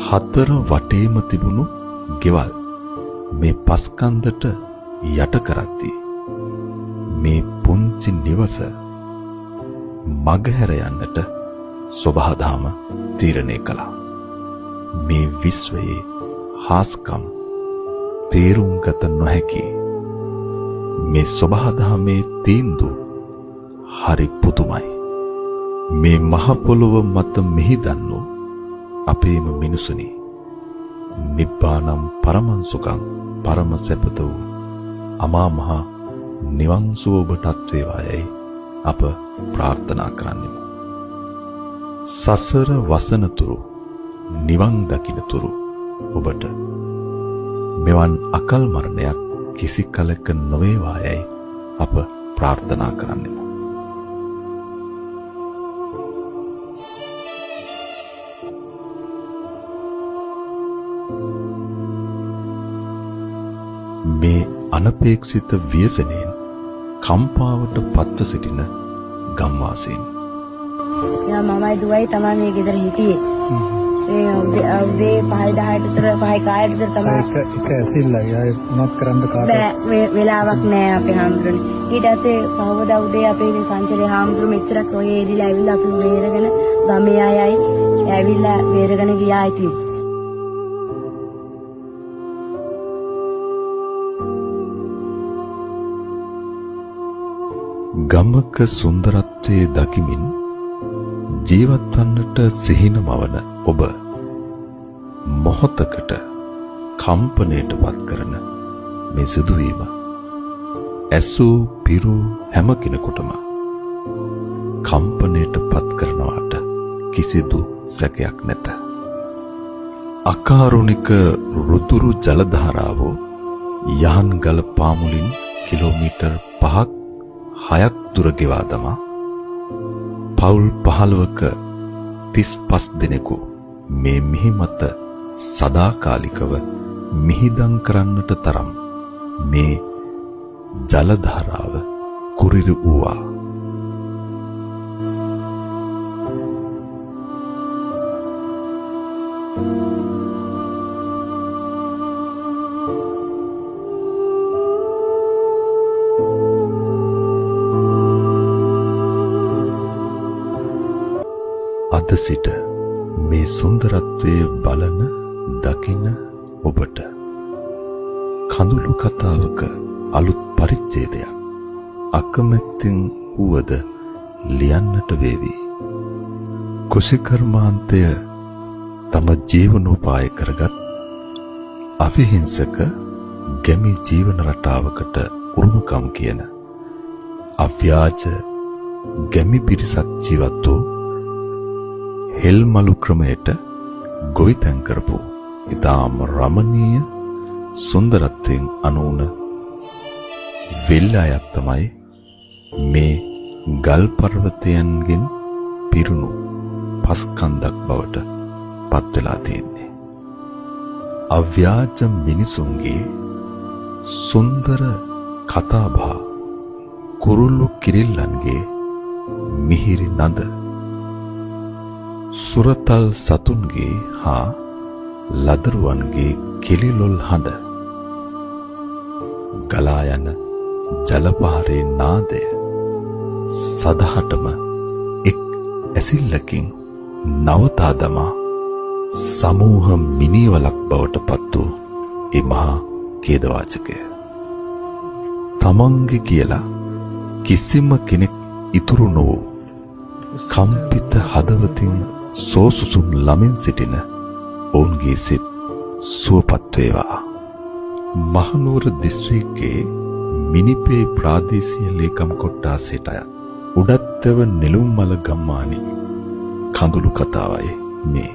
හතර වටේම තිබුණු ගෙවල් මේ පස්කන්දට යට කරද්දී මේ පුංචි නිවස මගහැර යන්නට සොබහාදහම තීරණය කළා. මේ විශ්වයේ හාස්කම් තේරුම් ගත නොහැකි මේ සොබහාදහමේ තීන්දුව හරි පුදුමයි. මේ මහ පොළොව මත මිහිදන්නු අපේම මිනිසුනි, නිබ්බානම් පරමං සුඛං පරම සැපත වූ අමා මහ නිවන් සුව ඔබටත් වේවායයි අප ප්‍රාර්ථනා කරන්නෙමු. සසර වසනතුරු නිවන් දකින්නතුරු ඔබට මෙවන් අකල් මරණයක් කිසි කලක නොවේවායයි අප ප්‍රාර්ථනා කරන්නෙමු. මේ අනපේක්ෂිත ව්‍යසනයෙන් කම්පාවට පත්ව සිටින ගම්වාසීන්. යා මමයි දුවයි තමයි මේ ගෙදර හිටියේ. ඒ උදේ 5:10ට විතර 5:00 විතර තමයි එක ඇසිල්ලයි. ආයෙ මොනවත් කරන්න කාටවත් බෑ වෙලාවක් නෑ අපේ හාමුදුරනේ. ඊට පස්සේ පහවදා උදේ අපේ මේ පන්සලේ හාමුදුරු මෙච්චරක් ඔය එරිලා ඇවිල්ලා අපි වේරගෙන ගමේ අයයි ඇවිල්ලා වේරගෙන ගියා ඉතින්. ගමක සුන්දරත්වයේ දකිමින් ජීවත් වන්නට සිහිනමවන ඔබ මොහොතකට කම්පණයට පත් කරන මේ සිදුවීම ඇසූ පිරු හැම කෙනෙකුටම කම්පණයට පත් කරනවාට කිසිදු සැකයක් නැත. අකාරුණික රුතුරු ජල ධාරාවෝ යහන්ගල පාමුලින් කිලෝමීටර් 5ක් 6ක් දුර ගෙවා දමා පවුල් 15ක 35 දෙනෙකු මේ මිහි මත සදාකාලිකව මිහිදන් කරන්නට තරම් මේ ජල ධාරාව කුරිරු වූවා. අද සිට මේ සුන්දරත්වයේ බලන දකින ඔබට කඳුළු කතාවක අලුත් පරිච්ඡේදයක් අකමැත්තෙන් වුවද ලියන්නට වේවි. කුසිකර්මාන්තය තම ජීවනෝපාය කරගත් අවිහිංසක ගැමි ජීවන රටාවකට උරුමකම් කියන අව්‍යාජ ගැමි පිරිසක් ජීවත් වූ හෙල්මලු ක්‍රමයට ගොවිතැන් කරපු ඉතාම රමණීය සුන්දරත්වයෙන් අනූන වෙල්ලායක් තමයි මේ ගල් පර්වතයන්ගෙන් පිරුණු පස්කන්දක් බවට පත් වෙලා තියෙන්නේ. අව්‍යාජ මිනිසුන්ගේ සුන්දර කතාබහ, කුරුල්ලු කිරිල්ලන්ගේ මිහිරි නද, සුරතල් සතුන්ගේ හා ලදරුවන්ගේ කිලිලොල් හඬ, ගලා යන ජලපහරේ නාදය සදහටම එක් ඇසිල්ලකින් නවතා දමා සමූහ මිනිවලක් බවට පත් වූ ඒ මහා ඛේදවාචකය. තමන්ගේ කියලා කිසිම කෙනෙක් ඉතුරු නොවූ කම්පිත හදවතින් සෝසුසුම් ළමින් සිටින ඔවුන්ගේ සිත් සුවපත් වේවා. මහනුවර දිස්ත්‍රික්කයේ මිනිපේ ප්‍රාදේශීය ලේකම් කොට්ටාසයට අයත් උඩත්තව නෙළුම්මල ගම්මානයේ කඳුළු කතාවයි මේ.